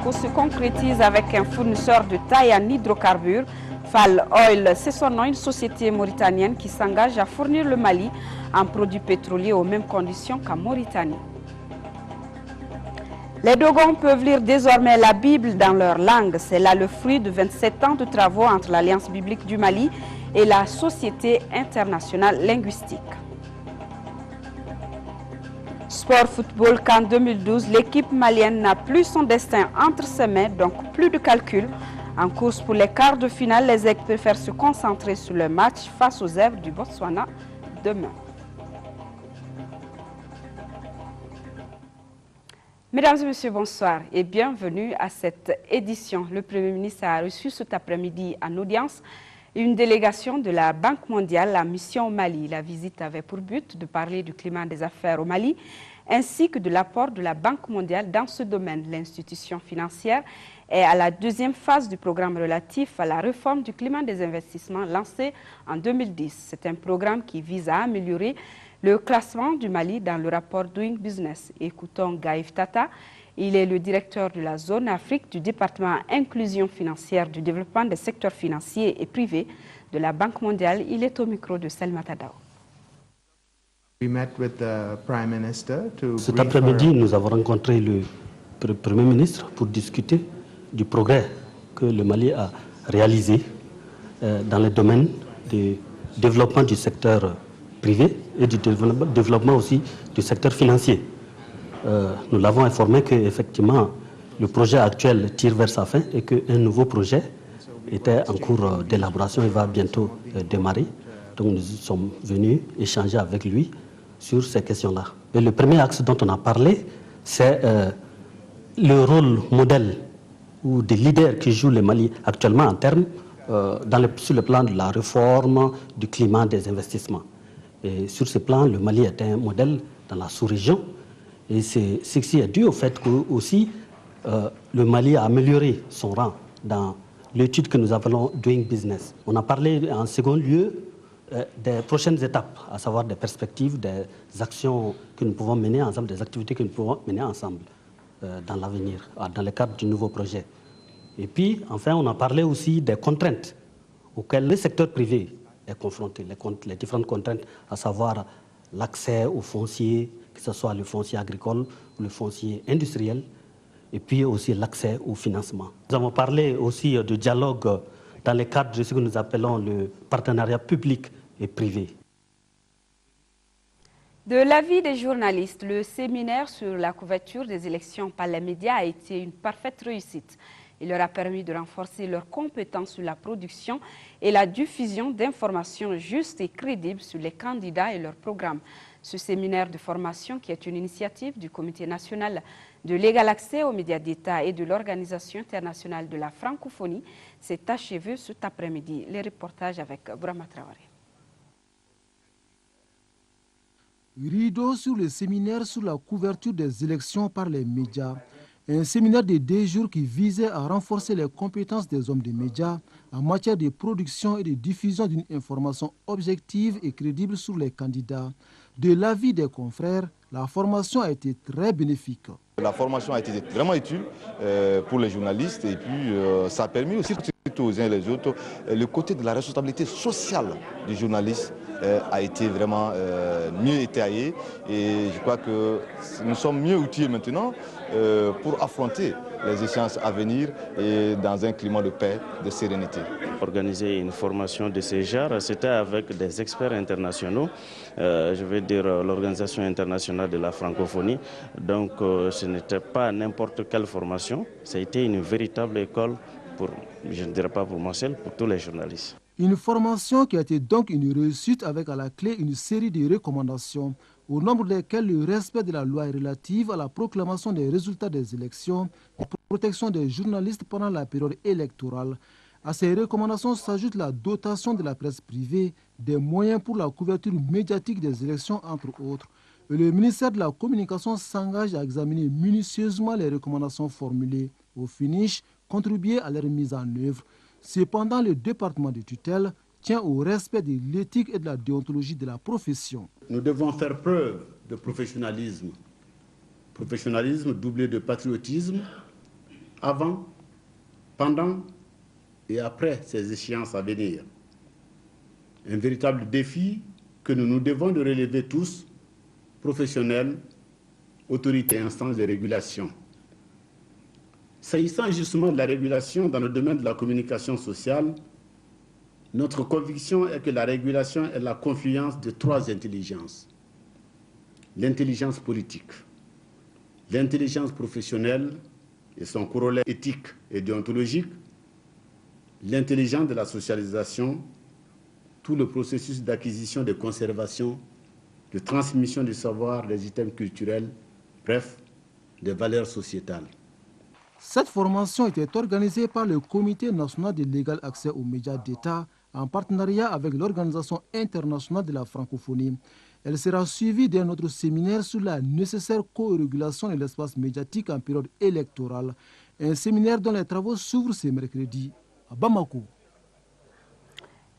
Sonko se concrétise avec un fournisseur de taille en hydrocarbures. Fal Oil, c'est son nom, une société mauritanienne qui s'engage à fournir le Mali en produits pétroliers aux mêmes conditions qu'en Mauritanie. Les Dogons peuvent lire désormais la Bible dans leur langue. C'est là le fruit de 27 ans de travaux entre l'Alliance biblique du Mali et la Société internationale linguistique. Sport football qu'en 2012, l'équipe malienne n'a plus son destin entre ses mains, donc plus de calcul. En course pour les quarts de finale, les Aigles préfèrent se concentrer sur le match face aux Zèbres du Botswana demain. Mesdames et messieurs, bonsoir et bienvenue à cette édition. Le Premier ministre a reçu cet après-midi en audience une délégation de la Banque mondiale, la mission au Mali. La visite avait pour but de parler du climat des affaires au Mali ainsi que de l'apport de la Banque mondiale dans ce domaine. L'institution financière est à la deuxième phase du programme relatif à la réforme du climat des investissements lancé en 2010. C'est un programme qui vise à améliorer le classement du Mali dans le rapport Doing Business. Écoutons Gaïf Tata. Il est le directeur de la zone Afrique du département Inclusion financière du développement des secteurs financiers et privés de la Banque mondiale. Il est au micro de Salma Tadao. Cet après-midi, nous avons rencontré le Premier ministre pour discuter du progrès que le Mali a réalisé dans le domaine du développement du secteur privé et du développement aussi du secteur financier. Nous l'avons informé qu'effectivement, le projet actuel tire vers sa fin et qu'un nouveau projet était en cours d'élaboration et va bientôt démarrer. Donc nous sommes venus échanger avec lui sur ces questions-là. Et le premier axe dont on a parlé, c'est le rôle modèle ou des leaders qui jouent le Mali actuellement en termes sur le plan de la réforme du climat des investissements. Et sur ce plan, le Mali est un modèle dans la sous-région. Et ceci est dû au fait que aussi le Mali a amélioré son rang dans l'étude que nous appelons Doing Business. On a parlé en second lieu des prochaines étapes, à savoir des perspectives, des actions que nous pouvons mener ensemble, des activités que nous pouvons mener ensemble dans l'avenir, dans le cadre du nouveau projet. Et puis, enfin, on a parlé aussi des contraintes auxquelles le secteur privé est confronté, les différentes contraintes, à savoir l'accès au foncier, que ce soit le foncier agricole ou le foncier industriel, et puis aussi l'accès au financement. Nous avons parlé aussi de dialogue dans le cadre de ce que nous appelons le partenariat public et privé. De l'avis des journalistes, le séminaire sur la couverture des élections par les médias a été une parfaite réussite. Il leur a permis de renforcer leurs compétences sur la production et la diffusion d'informations justes et crédibles sur les candidats et leurs programmes. Ce séminaire de formation, qui est une initiative du Comité national de l'égal accès aux médias d'État et de l'Organisation internationale de la francophonie, s'est achevé cet après-midi. Les reportages avec Brahma Traoré. Rideau sur le séminaire sur la couverture des élections par les médias. Un séminaire de 2 jours qui visait à renforcer les compétences des hommes des médias en matière de production et de diffusion d'une information objective et crédible sur les candidats. De l'avis des confrères, la formation a été très bénéfique. La formation a été vraiment utile pour les journalistes et puis ça a permis aussi aux uns et les autres le côté de la responsabilité sociale du journaliste a été vraiment mieux étayé et je crois que nous sommes mieux outillés maintenant pour affronter les échéances à venir et dans un climat de paix, de sérénité. Organiser une formation de ce genre, c'était avec des experts internationaux, je veux dire l'Organisation internationale de la francophonie. Donc ce n'était pas n'importe quelle formation, ça a été une véritable école pour, je ne dirais pas pour moi seul, pour tous les journalistes. Une formation qui a été donc une réussite avec à la clé une série de recommandations, au nombre desquelles le respect de la loi relative à la proclamation des résultats des élections et la protection des journalistes pendant la période électorale. À ces recommandations s'ajoute la dotation de la presse privée, des moyens pour la couverture médiatique des élections, entre autres. Et le ministère de la Communication s'engage à examiner minutieusement les recommandations formulées. Au finish, contribuer à leur mise en œuvre. Cependant, le département de tutelle tient au respect de l'éthique et de la déontologie de la profession. Nous devons faire preuve de professionnalisme. Professionnalisme doublé de patriotisme, avant, pendant et après ces échéances à venir. Un véritable défi que nous nous devons de relever tous, professionnels, autorités et instances de régulation. S'agissant justement de la régulation dans le domaine de la communication sociale, notre conviction est que la régulation est la confluence de 3 intelligences. L'intelligence politique, l'intelligence professionnelle et son corollaire éthique et déontologique, l'intelligence de la socialisation, tout le processus d'acquisition, de conservation, de transmission du savoir, des items culturels, bref, des valeurs sociétales. Cette formation était organisée par le Comité national de l'égal accès aux médias d'État en partenariat avec l'Organisation internationale de la francophonie. Elle sera suivie d'un autre séminaire sur la nécessaire co-régulation de l'espace médiatique en période électorale. Un séminaire dont les travaux s'ouvrent ce mercredi à Bamako.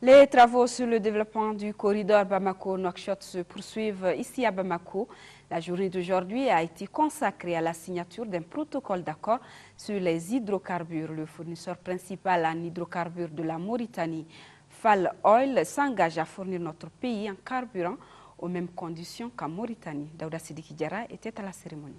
Les travaux sur le développement du corridor Bamako-Nouakchott se poursuivent ici à Bamako. La journée d'aujourd'hui a été consacrée à la signature d'un protocole d'accord sur les hydrocarbures. Le fournisseur principal en hydrocarbures de la Mauritanie, Fal Oil, s'engage à fournir notre pays en carburant aux mêmes conditions qu'en Mauritanie. Daouda Sidiki Diarra était à la cérémonie.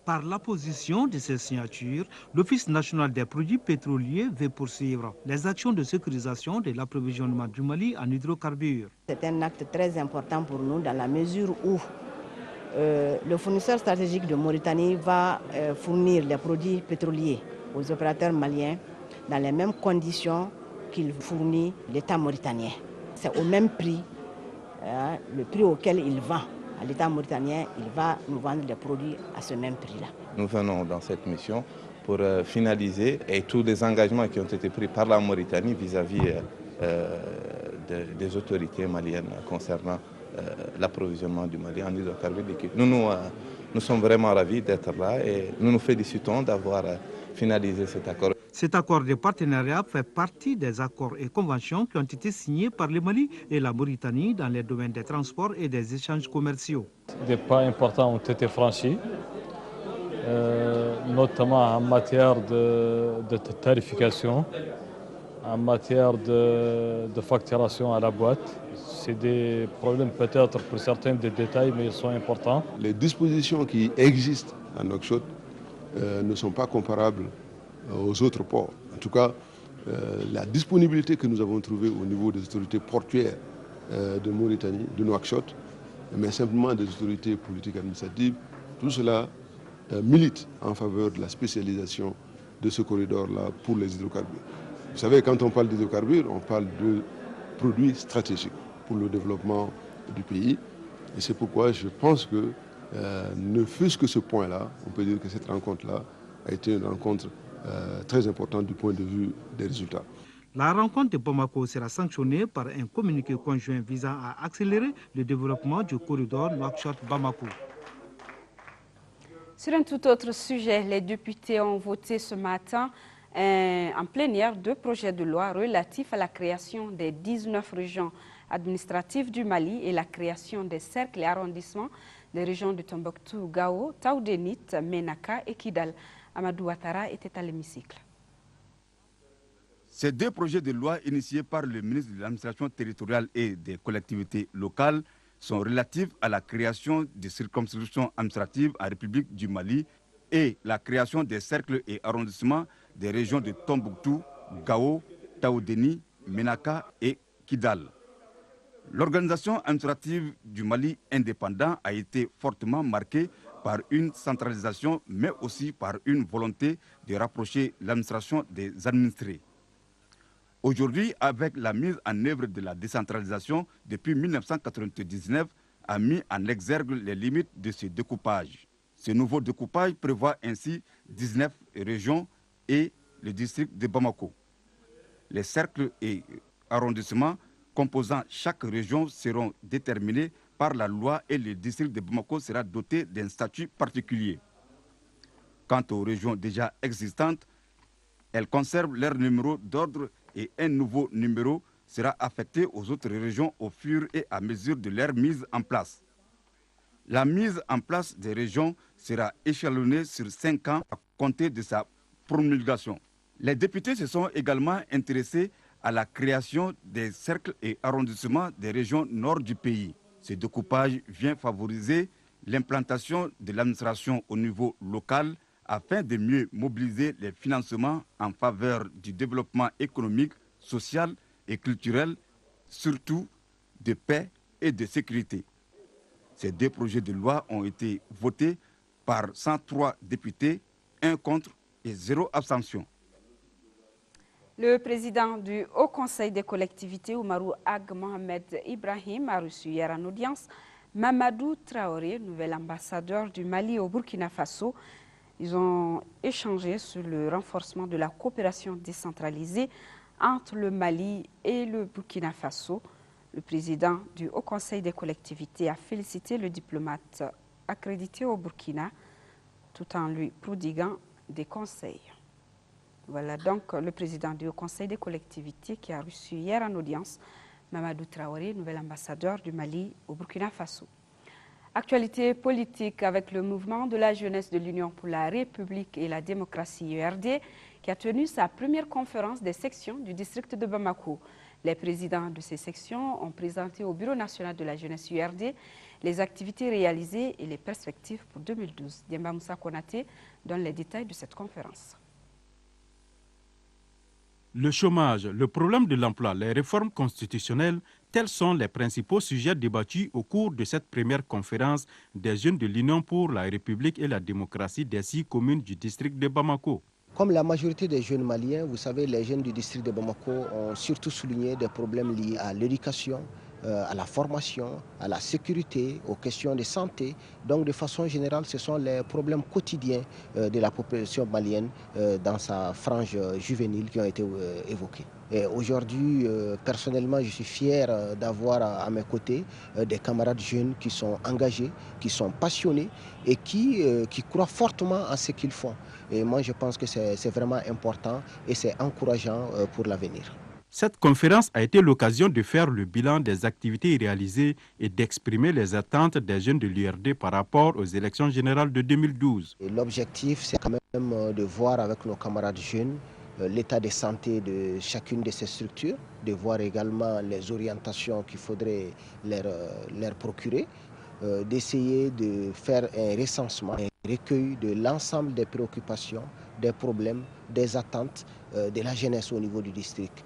Par l'apposition de ces signatures, l'Office national des produits pétroliers veut poursuivre les actions de sécurisation de l'approvisionnement du Mali en hydrocarbures. C'est un acte très important pour nous dans la mesure où le fournisseur stratégique de Mauritanie va fournir les produits pétroliers aux opérateurs maliens dans les mêmes conditions qu'il fournit l'État mauritanien. C'est au même prix, le prix auquel il vend. À l'État mauritanien, il va nous vendre les produits à ce même prix-là. Nous venons dans cette mission pour finaliser et tous les engagements qui ont été pris par la Mauritanie vis-à-vis des autorités maliennes concernant l'approvisionnement du Mali en hydrocarbures liquides. Nous sommes vraiment ravis d'être là et nous nous félicitons d'avoir finalisé cet accord. Cet accord de partenariat fait partie des accords et conventions qui ont été signés par le Mali et la Mauritanie dans les domaines des transports et des échanges commerciaux. Des pas importants ont été franchis, notamment en matière de tarification, en matière de facturation à la boîte. C'est des problèmes peut-être pour certains des détails, mais ils sont importants. Les dispositions qui existent à Nouakchott ne sont pas comparables aux autres ports. En tout cas, la disponibilité que nous avons trouvée au niveau des autorités portuaires de Mauritanie, de Nouakchott, mais simplement des autorités politiques administratives, tout cela milite en faveur de la spécialisation de ce corridor-là pour les hydrocarbures. Vous savez, quand on parle d'hydrocarbures, on parle de produits stratégiques pour le développement du pays. Et c'est pourquoi je pense que, ne fût-ce que ce point-là, on peut dire que cette rencontre-là a été une rencontre très importante du point de vue des résultats. La rencontre de Bamako sera sanctionnée par un communiqué conjoint visant à accélérer le développement du corridor Nouakchott-Bamako. Sur un tout autre sujet, les députés ont voté ce matin en plénière 2 projets de loi relatifs à la création des 19 régions administratives du Mali et la création des cercles et arrondissements des régions de Tombouctou, Gao, Taoudenit, Ménaka et Kidal. Amadou Ouattara était à l'hémicycle. Ces 2 projets de loi initiés par le ministre de l'administration territoriale et des collectivités locales sont relatifs à la création des circonscriptions administratives en République du Mali et la création des cercles et arrondissements des régions de Tombouctou, Gao, Taoudeni, Ménaka et Kidal. L'organisation administrative du Mali indépendant a été fortement marquée par une centralisation, mais aussi par une volonté de rapprocher l'administration des administrés. Aujourd'hui, avec la mise en œuvre de la décentralisation depuis 1999, a mis en exergue les limites de ce découpage. Ce nouveau découpage prévoit ainsi 19 régions et le district de Bamako. Les cercles et arrondissements composant chaque région seront déterminés par la loi et le district de Bamako sera doté d'un statut particulier. Quant aux régions déjà existantes, elles conservent leur numéro d'ordre et un nouveau numéro sera affecté aux autres régions au fur et à mesure de leur mise en place. La mise en place des régions sera échelonnée sur 5 ans à compter de sa promulgation. Les députés se sont également intéressés à la création des cercles et arrondissements des régions nord du pays. Ce découpage vient favoriser l'implantation de l'administration au niveau local afin de mieux mobiliser les financements en faveur du développement économique, social et culturel, surtout de paix et de sécurité. Ces deux projets de loi ont été votés par 103 députés, 1 contre et 0 abstention. Le président du Haut Conseil des collectivités, Oumarou Ag Mohamed Ibrahim, a reçu hier en audience Mamadou Traoré, nouvel ambassadeur du Mali au Burkina Faso. Ils ont échangé sur le renforcement de la coopération décentralisée entre le Mali et le Burkina Faso. Le président du Haut Conseil des collectivités a félicité le diplomate accrédité au Burkina tout en lui prodiguant des conseils. Voilà donc le président du Haut Conseil des collectivités qui a reçu hier en audience Mamadou Traoré, nouvel ambassadeur du Mali au Burkina Faso. Actualité politique avec le mouvement de la jeunesse de l'Union pour la République et la démocratie URD qui a tenu sa première conférence des sections du district de Bamako. Les présidents de ces sections ont présenté au Bureau national de la jeunesse URD les activités réalisées et les perspectives pour 2012. Demba Moussa Konaté donne les détails de cette conférence. Le chômage, le problème de l'emploi, les réformes constitutionnelles, tels sont les principaux sujets débattus au cours de cette première conférence des jeunes de l'Union pour la République et la démocratie des 6 communes du district de Bamako. Comme la majorité des jeunes maliens, vous savez, les jeunes du district de Bamako ont surtout souligné des problèmes liés à l'éducation, à la formation, à la sécurité, aux questions de santé. Donc de façon générale, ce sont les problèmes quotidiens de la population malienne dans sa frange juvénile qui ont été évoqués. Aujourd'hui, personnellement, je suis fier d'avoir à mes côtés des camarades jeunes qui sont engagés, qui sont passionnés et qui croient fortement à ce qu'ils font. Et moi, je pense que c'est vraiment important et c'est encourageant pour l'avenir. Cette conférence a été l'occasion de faire le bilan des activités réalisées et d'exprimer les attentes des jeunes de l'URD par rapport aux élections générales de 2012. L'objectif, c'est quand même de voir avec nos camarades jeunes l'état de santé de chacune de ces structures, de voir également les orientations qu'il faudrait leur procurer, d'essayer de faire un recensement, un recueil de l'ensemble des préoccupations, des problèmes, des attentes de la jeunesse au niveau du district.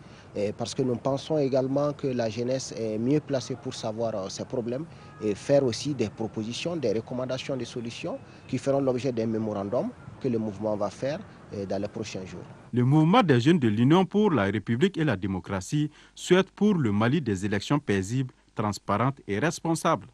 Parce que nous pensons également que la jeunesse est mieux placée pour savoir ses problèmes et faire aussi des propositions, des recommandations, des solutions qui feront l'objet d'un mémorandum que le mouvement va faire dans les prochains jours. Le mouvement des jeunes de l'Union pour la République et la démocratie souhaite pour le Mali des élections paisibles, transparentes et responsables.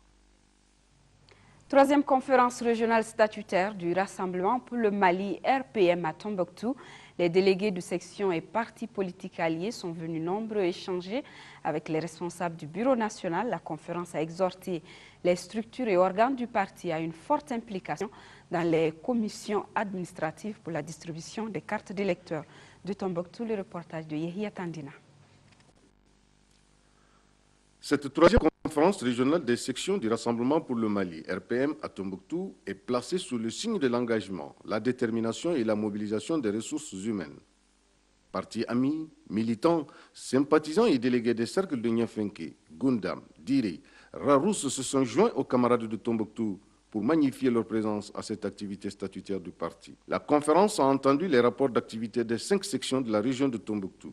Troisième conférence régionale statutaire du Rassemblement pour le Mali RPM à Tombouctou. Les délégués de section et partis politiques alliés sont venus nombreux échanger avec les responsables du Bureau national. La conférence a exhorté les structures et organes du parti à une forte implication dans les commissions administratives pour la distribution des cartes d'électeurs. De Tombouctou, le reportage de Yehia Tandina. Cette troisième conférence régionale des sections du Rassemblement pour le Mali, RPM, à Tombouctou, est placée sous le signe de l'engagement, la détermination et la mobilisation des ressources humaines. Partis amis, militants, sympathisants et délégués des cercles de Niafenke, Gundam, Diri, Rarousse se sont joints aux camarades de Tombouctou pour magnifier leur présence à cette activité statutaire du parti. La conférence a entendu les rapports d'activité des 5 sections de la région de Tombouctou.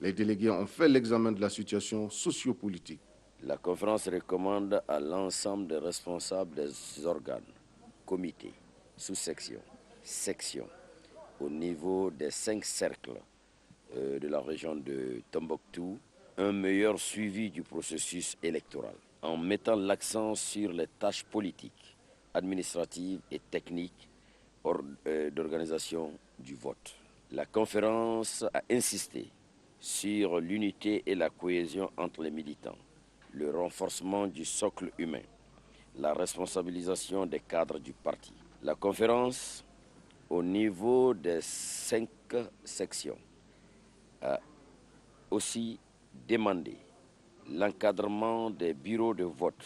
Les délégués ont fait l'examen de la situation sociopolitique. La conférence recommande à l'ensemble des responsables des organes, comités, sous-sections, sections, au niveau des 5 cercles de la région de Tombouctou, un meilleur suivi du processus électoral, en mettant l'accent sur les tâches politiques, administratives et techniques d'organisation du vote. La conférence a insisté sur l'unité et la cohésion entre les militants, le renforcement du socle humain, la responsabilisation des cadres du parti. La conférence, au niveau des 5 sections, a aussi demandé l'encadrement des bureaux de vote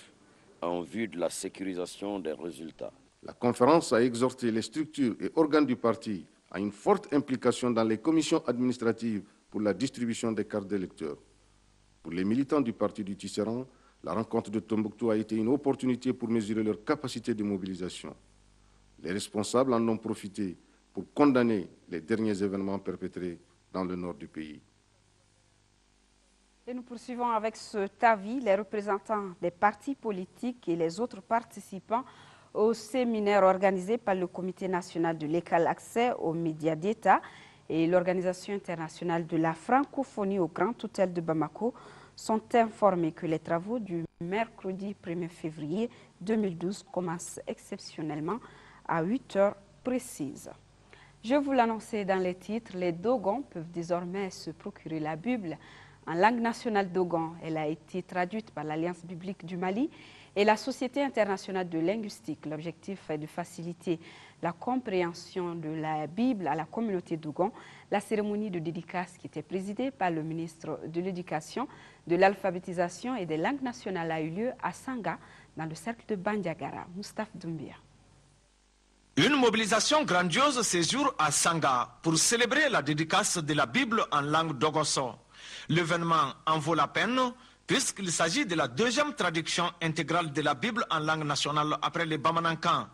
en vue de la sécurisation des résultats. La conférence a exhorté les structures et organes du parti à une forte implication dans les commissions administratives pour la distribution des cartes d'électeurs. Pour les militants du parti du Tisserand, la rencontre de Tombouctou a été une opportunité pour mesurer leur capacité de mobilisation. Les responsables en ont profité pour condamner les derniers événements perpétrés dans le nord du pays. Et nous poursuivons avec cet avis. Les représentants des partis politiques et les autres participants au séminaire organisé par le Comité national de l'égal accès aux médias d'État et l'Organisation internationale de la francophonie au Grand Hôtel de Bamako sont informés que les travaux du mercredi 1er février 2012 commencent exceptionnellement à 8 heures précises. Je vous l'annonçais dans les titres, les Dogons peuvent désormais se procurer la Bible en langue nationale Dogon. Elle a été traduite par l'Alliance biblique du Mali et la Société internationale de linguistique. L'objectif est de faciliter la compréhension de la Bible à la communauté Dogon. La cérémonie de dédicace qui était présidée par le ministre de l'Éducation, de l'Alphabétisation et des langues nationales a eu lieu à Sanga, dans le cercle de Bandiagara. Moustapha Doumbia. Une mobilisation grandiose séjour à Sanga pour célébrer la dédicace de la Bible en langue Dogoso. L'événement en vaut la peine puisqu'il s'agit de la deuxième traduction intégrale de la Bible en langue nationale après les Bamanankan.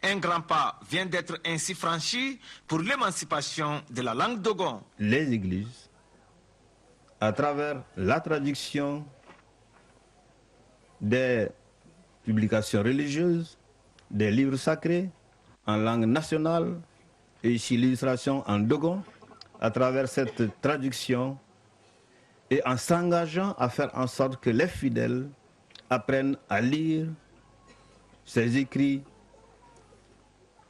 Un grand pas vient d'être ainsi franchi pour l'émancipation de la langue Dogon. Les églises, à travers la traduction des publications religieuses, des livres sacrés en langue nationale et ici l'illustration en Dogon, à travers cette traduction et en s'engageant à faire en sorte que les fidèles apprennent à lire ces écrits,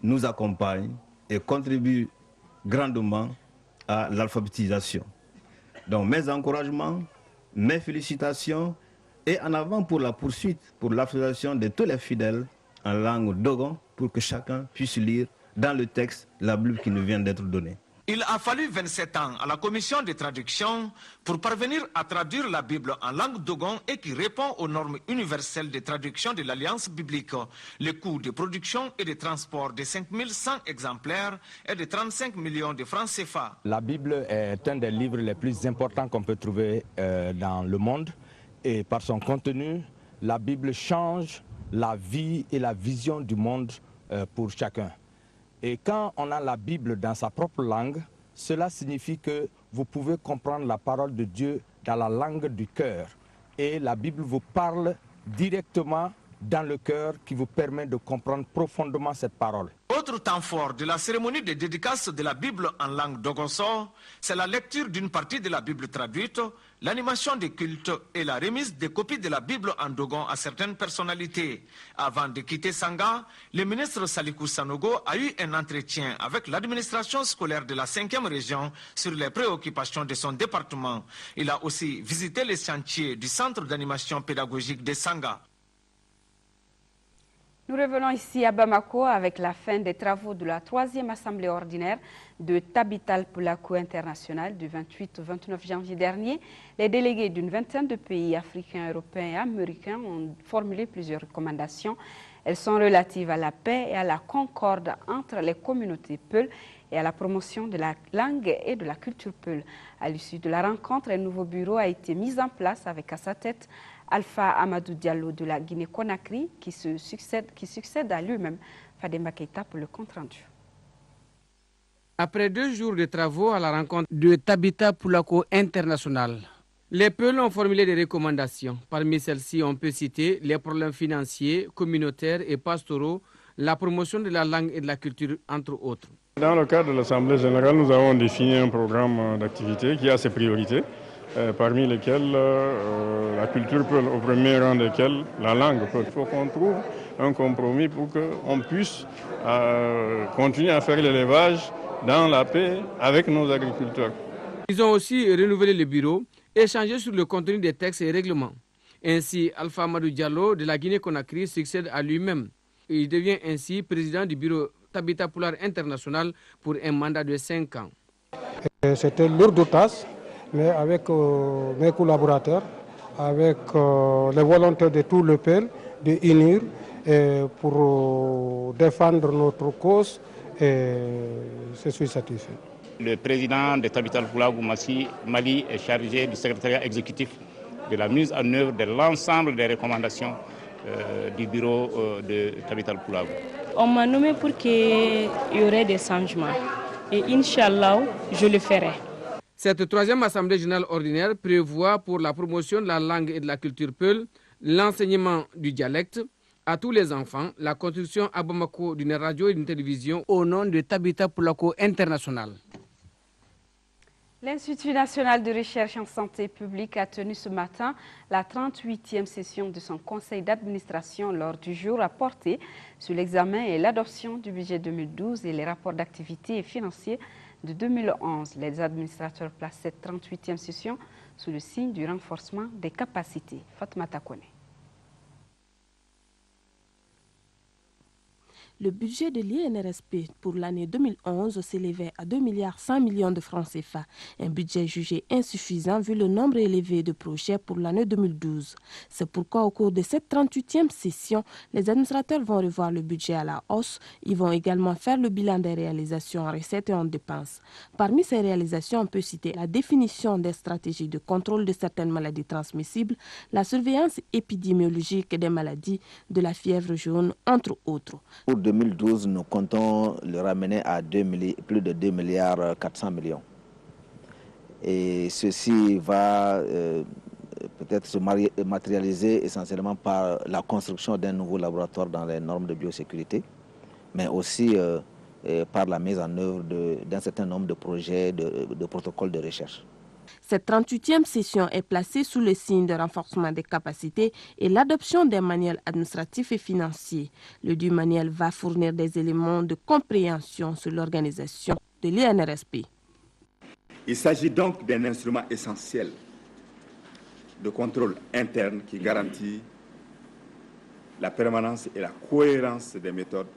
nous accompagnent et contribuent grandement à l'alphabétisation. Donc mes encouragements, mes félicitations et en avant pour la poursuite, pour l'alphabétisation de tous les fidèles en langue Dogon pour que chacun puisse lire dans le texte la Bible qui nous vient d'être donnée. Il a fallu 27 ans à la commission de traduction pour parvenir à traduire la Bible en langue Dogon et qui répond aux normes universelles de traduction de l'Alliance biblique. Le coût de production et de transport de 5100 exemplaires est de 35 millions de francs CFA. La Bible est un des livres les plus importants qu'on peut trouver dans le monde et par son contenu, la Bible change la vie et la vision du monde pour chacun. Et quand on a la Bible dans sa propre langue, cela signifie que vous pouvez comprendre la parole de Dieu dans la langue du cœur. Et la Bible vous parle directement dans le cœur qui vous permet de comprendre profondément cette parole. Autre temps fort de la cérémonie de dédicace de la Bible en langue Dogonso, c'est la lecture d'une partie de la Bible traduite, l'animation des cultes et la remise des copies de la Bible en Dogon à certaines personnalités. Avant de quitter Sanga, le ministre Salikou Sanogo a eu un entretien avec l'administration scolaire de la 5e région sur les préoccupations de son département. Il a aussi visité les chantiers du centre d'animation pédagogique de Sanga. Nous revenons ici à Bamako avec la fin des travaux de la 3e assemblée ordinaire de Tabital Poulako International du 28 au 29 janvier dernier. Les délégués d'une vingtaine de pays africains, européens et américains ont formulé plusieurs recommandations. Elles sont relatives à la paix et à la concorde entre les communautés Peul et à la promotion de la langue et de la culture Peul. À l'issue de la rencontre, un nouveau bureau a été mis en place avec à sa tête Alpha Amadou Diallo de la Guinée-Conakry qui succède à lui-même. Fademba Keita pour le compte-rendu. Après 2 jours de travaux à la rencontre de Tabital Poulako International, les Peuls ont formulé des recommandations. Parmi celles-ci, on peut citer les problèmes financiers, communautaires et pastoraux, la promotion de la langue et de la culture, entre autres. Dans le cadre de l'Assemblée générale, nous avons défini un programme d'activité qui a ses priorités, parmi lesquelles la culture Peul, au premier rang desquelles la langue Peul. Il faut qu'on trouve un compromis pour qu'on puisse continuer à faire l'élevage dans la paix avec nos agriculteurs. Ils ont aussi renouvelé le bureau, échangé sur le contenu des textes et règlements. Ainsi, Alpha Amadou Diallo de la Guinée-Conakry succède à lui-même. Il devient ainsi président du bureau Tabital Poulako International pour un mandat de 5 ans. C'était lourde tâche, mais avec mes collaborateurs, avec les volontaires de tout le Peul, de unir pour défendre notre cause et je suis satisfait. Le président de Tabital Foulabou Mali est chargé du secrétariat exécutif de la mise en œuvre de l'ensemble des recommandations du bureau de Tabital Foulabou. On m'a nommé pour qu'il y aurait des changements et Inch'Allah, je le ferai. Cette troisième assemblée générale ordinaire prévoit pour la promotion de la langue et de la culture peul, l'enseignement du dialecte à tous les enfants, la construction à Bamako d'une radio et d'une télévision au nom de Tabita Poulako International. L'Institut national de recherche en santé publique a tenu ce matin la 38e session de son conseil d'administration. Lors du jour a porté sur l'examen et l'adoption du budget 2012 et les rapports d'activité et financiers de 2011. Les administrateurs placent cette 38e session sous le signe du renforcement des capacités. Fatmata Kone. Le budget de l'INRSP pour l'année 2011 s'élevait à 2,1 milliards de francs CFA, un budget jugé insuffisant vu le nombre élevé de projets pour l'année 2012. C'est pourquoi au cours de cette 38e session, les administrateurs vont revoir le budget à la hausse. Ils vont également faire le bilan des réalisations en recettes et en dépenses. Parmi ces réalisations, on peut citer la définition des stratégies de contrôle de certaines maladies transmissibles, la surveillance épidémiologique des maladies, de la fièvre jaune, entre autres. Pour 2012, nous comptons le ramener à plus de 2 milliards 400 millions. Et ceci va peut-être se matérialiser essentiellement par la construction d'un nouveau laboratoire dans les normes de biosécurité, mais aussi par la mise en œuvre d'un certain nombre de projets de protocoles de recherche. Cette 38e session est placée sous le signe de renforcement des capacités et l'adoption des manuels administratifs et financiers. Le dit manuel va fournir des éléments de compréhension sur l'organisation de l'INRSP. Il s'agit donc d'un instrument essentiel de contrôle interne qui garantit la permanence et la cohérence des méthodes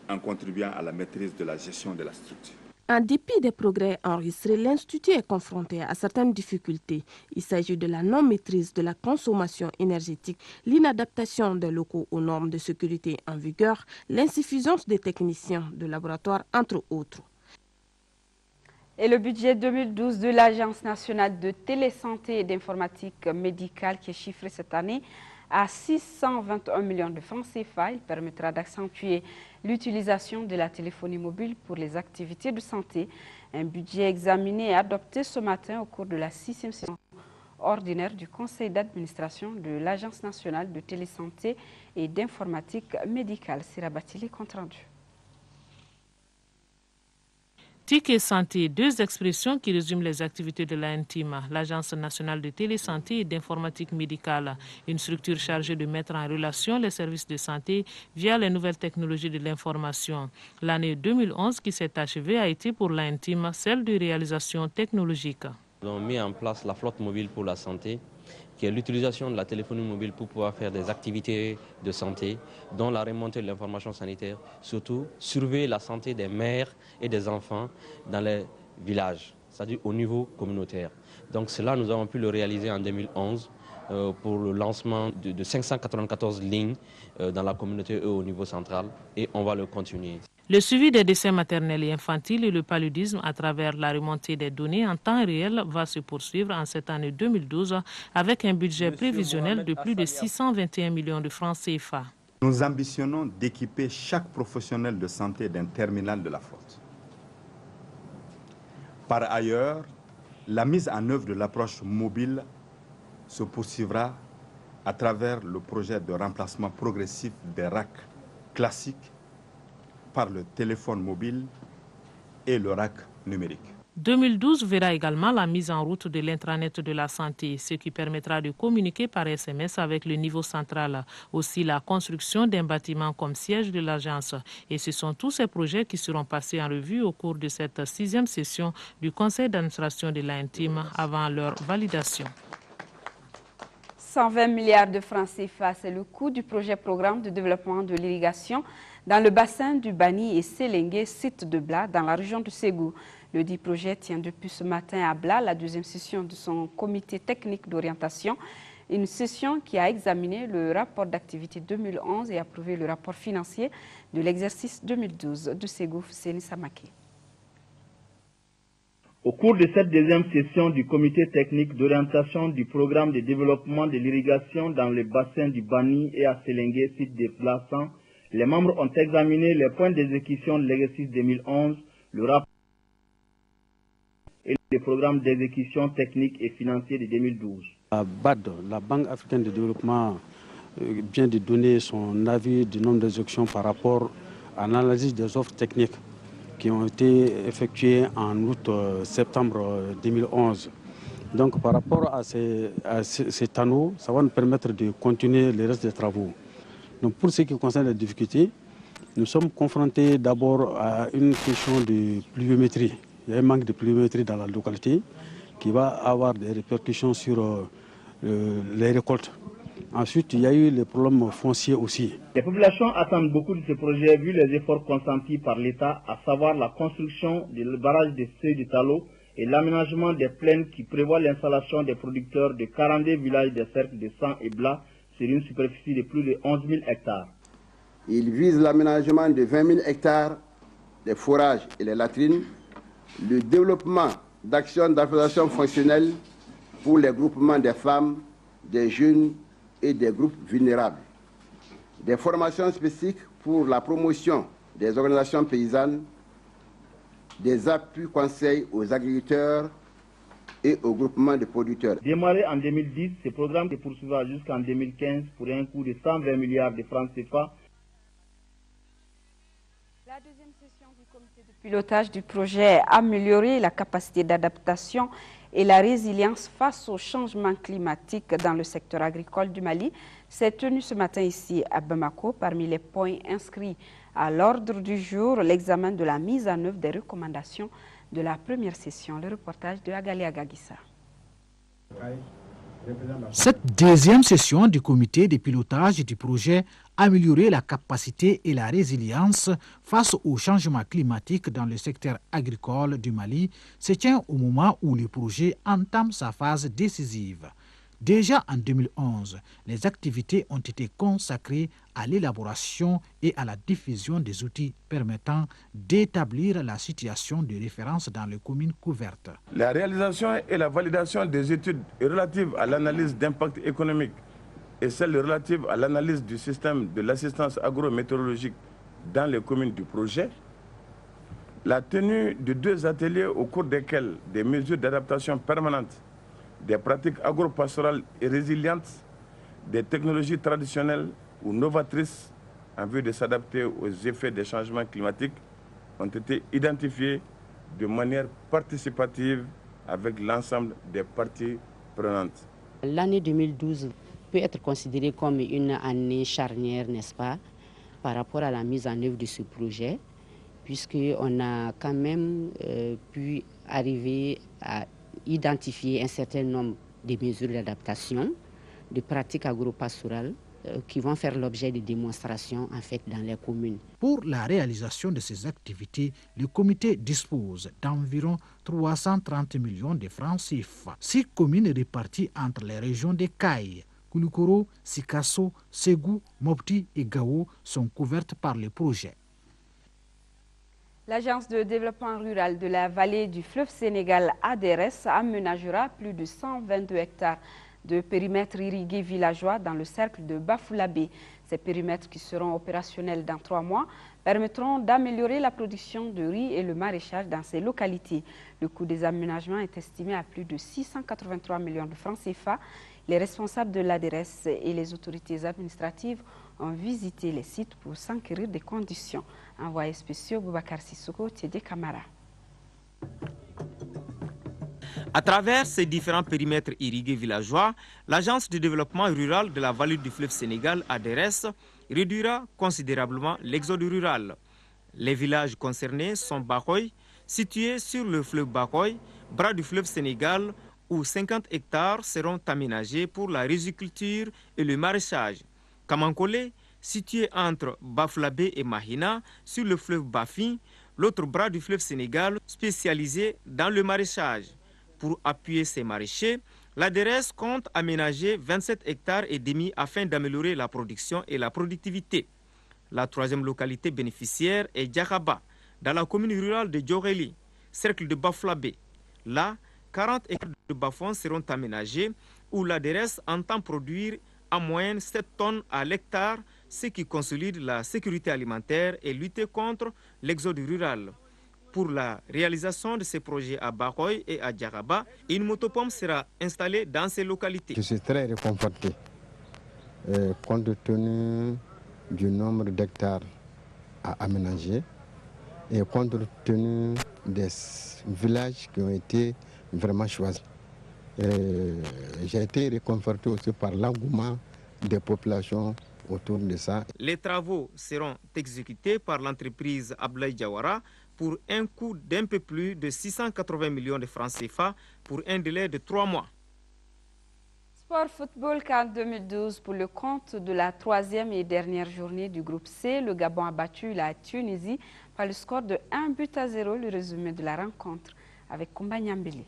en contribuant à la maîtrise de la gestion de la structure. En dépit des progrès enregistrés, l'Institut est confronté à certaines difficultés. Il s'agit de la non-maîtrise de la consommation énergétique, l'inadaptation des locaux aux normes de sécurité en vigueur, l'insuffisance des techniciens de laboratoire, entre autres. Et le budget 2012 de l'Agence nationale de télésanté et d'informatique médicale qui est chiffré cette année à 621 millions de francs CFA. Il permettra d'accentuer l'utilisation de la téléphonie mobile pour les activités de santé. Un budget examiné et adopté ce matin au cours de la 6e session ordinaire du conseil d'administration de l'Agence nationale de télésanté et d'informatique médicale. Sirabatili, compte rendu. TIC et santé, deux expressions qui résument les activités de l'ANTIMA, l'Agence nationale de télésanté et d'informatique médicale, une structure chargée de mettre en relation les services de santé via les nouvelles technologies de l'information. L'année 2011 qui s'est achevée a été pour l'ANTIMA celle de réalisation technologique. Nous avons mis en place la flotte mobile pour la santé, qui est l'utilisation de la téléphonie mobile pour pouvoir faire des activités de santé, dont la remontée de l'information sanitaire, surtout surveiller la santé des mères et des enfants dans les villages, c'est-à-dire au niveau communautaire. Donc cela, nous avons pu le réaliser en 2011 pour le lancement de 594 lignes dans la communauté et au niveau central, et on va le continuer. Le suivi des décès maternels et infantiles et le paludisme à travers la remontée des données en temps réel va se poursuivre en cette année 2012 avec un budget prévisionnel de plus de 621 millions de francs CFA. Nous ambitionnons d'équiper chaque professionnel de santé d'un terminal de la flotte. Par ailleurs, la mise en œuvre de l'approche mobile se poursuivra à travers le projet de remplacement progressif des RAC classiques par le téléphone mobile et le RAC numérique. 2012 verra également la mise en route de l'intranet de la santé, ce qui permettra de communiquer par SMS avec le niveau central. Aussi la construction d'un bâtiment comme siège de l'agence. Et ce sont tous ces projets qui seront passés en revue au cours de cette 6e session du conseil d'administration de l'ANTIM avant leur validation. 120 milliards de francs CFA, c'est le coût du projet programme de développement de l'irrigation dans le bassin du Bani et Sélengue, site de Bla, dans la région de Ségou. Le dit projet tient depuis ce matin à Bla la 2e session de son comité technique d'orientation. Une session qui a examiné le rapport d'activité 2011 et approuvé le rapport financier de l'exercice 2012 de Ségou Séni Samake. Au cours de cette deuxième session du comité technique d'orientation du programme de développement de l'irrigation dans le bassin du Bani et à Sélengue, site déplaçant, les membres ont examiné les points d'exécution de l'exercice 2011, le rapport et le programme d'exécution technique et financier de 2012. La BAD, la Banque africaine de développement, vient de donner son avis du nombre d'exécutions par rapport à l'analyse des offres techniques qui ont été effectuées en août-septembre 2011. Donc par rapport à ces tanneaux, ça va nous permettre de continuer le reste des travaux. Donc pour ce qui concerne les difficultés, nous sommes confrontés d'abord à une question de pluviométrie. Il y a un manque de pluviométrie dans la localité qui va avoir des répercussions sur les récoltes. Ensuite, il y a eu les problèmes fonciers aussi. Les populations attendent beaucoup de ce projet vu les efforts consentis par l'État, à savoir la construction du barrage de Seuil de Talo et l'aménagement des plaines qui prévoit l'installation des producteurs de 42 villages des cercles de Sang et Blas sur une superficie de plus de 11 000 hectares. Il vise l'aménagement de 20 000 hectares des forages et les latrines, le développement d'actions d'alphabétisation fonctionnelle pour les groupements des femmes, des jeunes et des groupes vulnérables, des formations spécifiques pour la promotion des organisations paysannes, des appuis conseils aux agriculteurs et aux groupements de producteurs. Démarré en 2010, ce programme se poursuivra jusqu'en 2015 pour un coût de 120 milliards de francs CFA. La deuxième session du comité de pilotage du projet Améliorer la capacité d'adaptation et la résilience face au changement climatique dans le secteur agricole du Mali s'est tenue ce matin ici à Bamako. Parmi les points inscrits à l'ordre du jour, l'examen de la mise en œuvre des recommandations de la première session. Le reportage de Agali Agagissa. Cette deuxième session du comité de pilotage du projet Améliorer la capacité et la résilience face au changement climatique dans le secteur agricole du Mali se tient au moment où le projet entame sa phase décisive. Déjà en 2011, les activités ont été consacrées à l'élaboration et à la diffusion des outils permettant d'établir la situation de référence dans les communes couvertes. La réalisation et la validation des études relatives à l'analyse d'impact économique et celles relatives à l'analyse du système de l'assistance agrométéorologique dans les communes du projet, la tenue de 2 ateliers au cours desquels des mesures d'adaptation permanente, des pratiques agro-pastorales et résilientes, des technologies traditionnelles ou novatrices en vue de s'adapter aux effets des changements climatiques ont été identifiés de manière participative avec l'ensemble des parties prenantes. L'année 2012 peut être considérée comme une année charnière, n'est-ce pas, par rapport à la mise en œuvre de ce projet, puisqu'on a quand même pu arriver à identifier un certain nombre de mesures d'adaptation, de pratiques agro-pastorales qui vont faire l'objet de démonstrations en fait dans les communes. Pour la réalisation de ces activités, le comité dispose d'environ 330 millions de francs CFA. 6 communes réparties entre les régions de Kaye, Koulikoro, Sikasso, Ségou, Mopti et Gao sont couvertes par le projet. L'Agence de développement rural de la vallée du fleuve Sénégal, ADRS, aménagera plus de 122 hectares de périmètres irrigués villageois dans le cercle de Bafoulabé. Ces périmètres qui seront opérationnels dans 3 mois permettront d'améliorer la production de riz et le maraîchage dans ces localités. Le coût des aménagements est estimé à plus de 683 millions de francs CFA. Les responsables de l'ADRS et les autorités administratives ont visité les sites pour s'enquérir des conditions. Envoyé spécial Boubacar Sissoko, Tiédé Camara. À travers ces différents périmètres irrigués villageois, l'Agence de développement rural de la vallée du fleuve Sénégal, ADRS, réduira considérablement l'exode rural. Les villages concernés sont Bakoy, situé sur le fleuve Bakoy, bras du fleuve Sénégal, où 50 hectares seront aménagés pour la riziculture et le maraîchage. Kamankole, situé entre Baflabé et Mahina, sur le fleuve Bafin, l'autre bras du fleuve Sénégal, spécialisé dans le maraîchage. Pour appuyer ces maraîchers, La DRS compte aménager 27 hectares et demi afin d'améliorer la production et la productivité. La troisième localité bénéficiaire est Djakaba, dans la commune rurale de Djoreli, cercle de Baflabé. Là, 40 hectares de bas-fonds seront aménagés où la DRS entend produire en moyenne 7 tonnes à l'hectare, ce qui consolide la sécurité alimentaire et lutter contre l'exode rural. Pour la réalisation de ces projets à Baroy et à Djaraba, une motopompe sera installée dans ces localités. Je suis très réconforté compte tenu du nombre d'hectares à aménager et compte tenu des villages qui ont été vraiment choisis. J'ai été réconforté aussi par l'engouement des populations autour de ça. Les travaux seront exécutés par l'entreprise Ablaye Diawara pour un coût d'un peu plus de 680 millions de francs CFA pour un délai de 3 mois. Sport football CAN 2012 pour le compte de la troisième et dernière journée du groupe C. Le Gabon a battu la Tunisie par le score de 1-0. Le résumé de la rencontre avec Koumba Nyambele.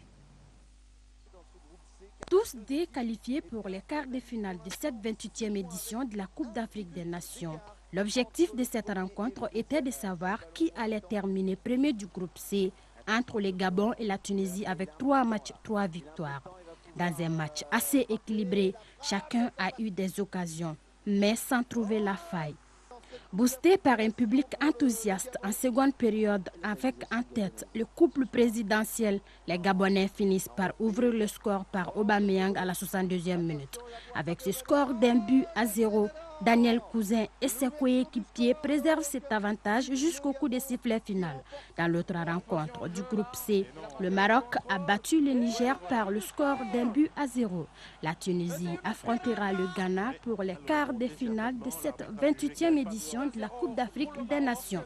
Tous déqualifiés pour les quarts de finale de cette 28e édition de la Coupe d'Afrique des Nations. L'objectif de cette rencontre était de savoir qui allait terminer premier du groupe C entre le Gabon et la Tunisie avec 3 matchs, 3 victoires. Dans un match assez équilibré, chacun a eu des occasions, mais sans trouver la faille. Boosté par un public enthousiaste en seconde période avec en tête le couple présidentiel, les Gabonais finissent par ouvrir le score par Aubameyang à la 62e minute. Avec ce score d'1-0, Daniel Cousin et ses coéquipiers préservent cet avantage jusqu'au coup de sifflet final. Dans l'autre rencontre du groupe C, le Maroc a battu le Niger par le score d'1-0. La Tunisie affrontera le Ghana pour les quarts de finale de cette 28e édition de la Coupe d'Afrique des Nations.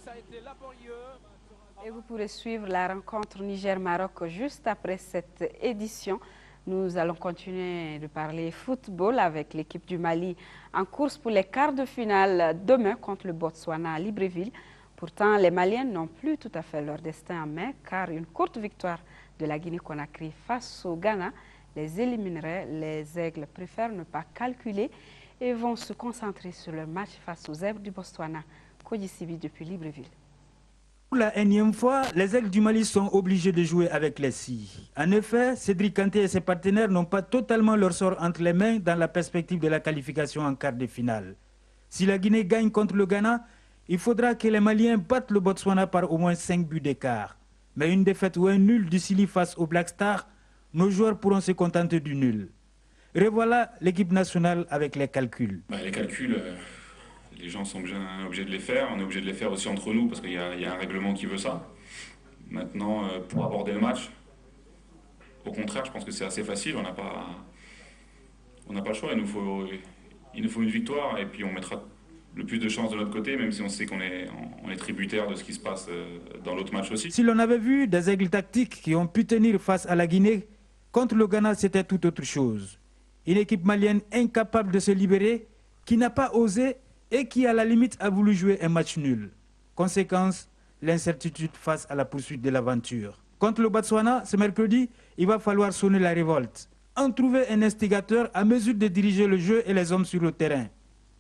Et vous pourrez suivre la rencontre Niger-Maroc juste après cette édition. Nous allons continuer de parler football avec l'équipe du Mali en course pour les quarts de finale demain contre le Botswana à Libreville. Pourtant, les Maliens n'ont plus tout à fait leur destin en main car une courte victoire de la Guinée-Conakry face au Ghana les éliminerait. Les Aigles préfèrent ne pas calculer et vont se concentrer sur leur match face aux Zèbres du Botswana. Koji Sibi depuis Libreville. Pour la énième fois, les Aigles du Mali sont obligés de jouer avec les scies. En effet, Cédric Kanté et ses partenaires n'ont pas totalement leur sort entre les mains dans la perspective de la qualification en quart de finale. Si la Guinée gagne contre le Ghana, il faudra que les Maliens battent le Botswana par au moins 5 buts d'écart. Mais une défaite ou un nul du Sili face au Black Star, nos joueurs pourront se contenter du nul. Revoilà l'équipe nationale avec les calculs. Les calculs... Les gens sont obligés de les faire, on est obligé de les faire aussi entre nous parce qu'il y a un règlement qui veut ça. Maintenant, pour aborder le match, au contraire, je pense que c'est assez facile, on n'a pas le choix, il nous faut une victoire et puis on mettra le plus de chances de notre côté, même si on sait qu'on est tributaire de ce qui se passe dans l'autre match aussi. Si l'on avait vu des aigles tactiques qui ont pu tenir face à la Guinée, contre le Ghana, c'était tout autre chose. Une équipe malienne incapable de se libérer, qui n'a pas osé et qui, à la limite, a voulu jouer un match nul. Conséquence, l'incertitude face à la poursuite de l'aventure. Contre le Botswana, ce mercredi, il va falloir sonner la révolte. En trouver un instigateur à mesure de diriger le jeu et les hommes sur le terrain.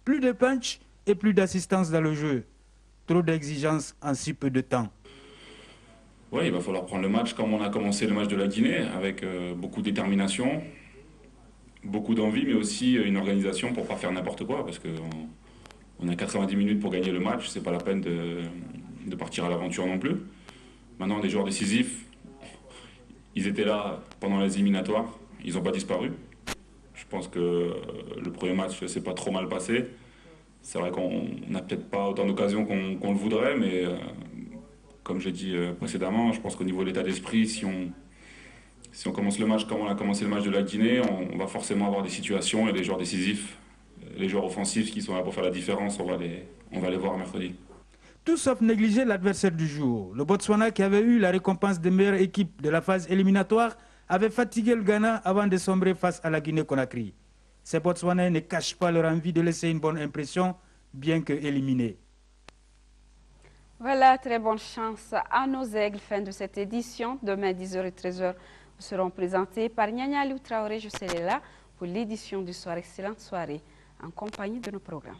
Plus de punch et plus d'assistance dans le jeu. Trop d'exigences en si peu de temps. Oui, il va falloir prendre le match comme on a commencé le match de la Guinée, avec beaucoup de détermination, beaucoup d'envie, mais aussi une organisation pour ne pas faire n'importe quoi, parce que... On a 90 minutes pour gagner le match, c'est pas la peine de partir à l'aventure non plus. Maintenant, des joueurs décisifs, ils étaient là pendant les éliminatoires, ils n'ont pas disparu. Je pense que le premier match s'est pas trop mal passé. C'est vrai qu'on n'a peut-être pas autant d'occasions qu'on le voudrait, mais comme j'ai dit précédemment, je pense qu'au niveau de l'état d'esprit, si on commence le match comme on a commencé le match de la Guinée, on va forcément avoir des situations et des joueurs décisifs. Les joueurs offensifs qui sont là pour faire la différence, on va les voir mercredi. Tout sauf négliger l'adversaire du jour. Le Botswana, qui avait eu la récompense des meilleures équipes de la phase éliminatoire, avait fatigué le Ghana avant de sombrer face à la Guinée-Conakry. Ces Botswanais ne cachent pas leur envie de laisser une bonne impression, bien que éliminés. Voilà, très bonne chance à nos aigles. Fin de cette édition. Demain, 10h et 13h, seront présentés par Nyanya Liu Traoré. Je serai là pour l'édition du soir. Excellente soirée en compagnie de nos programmes.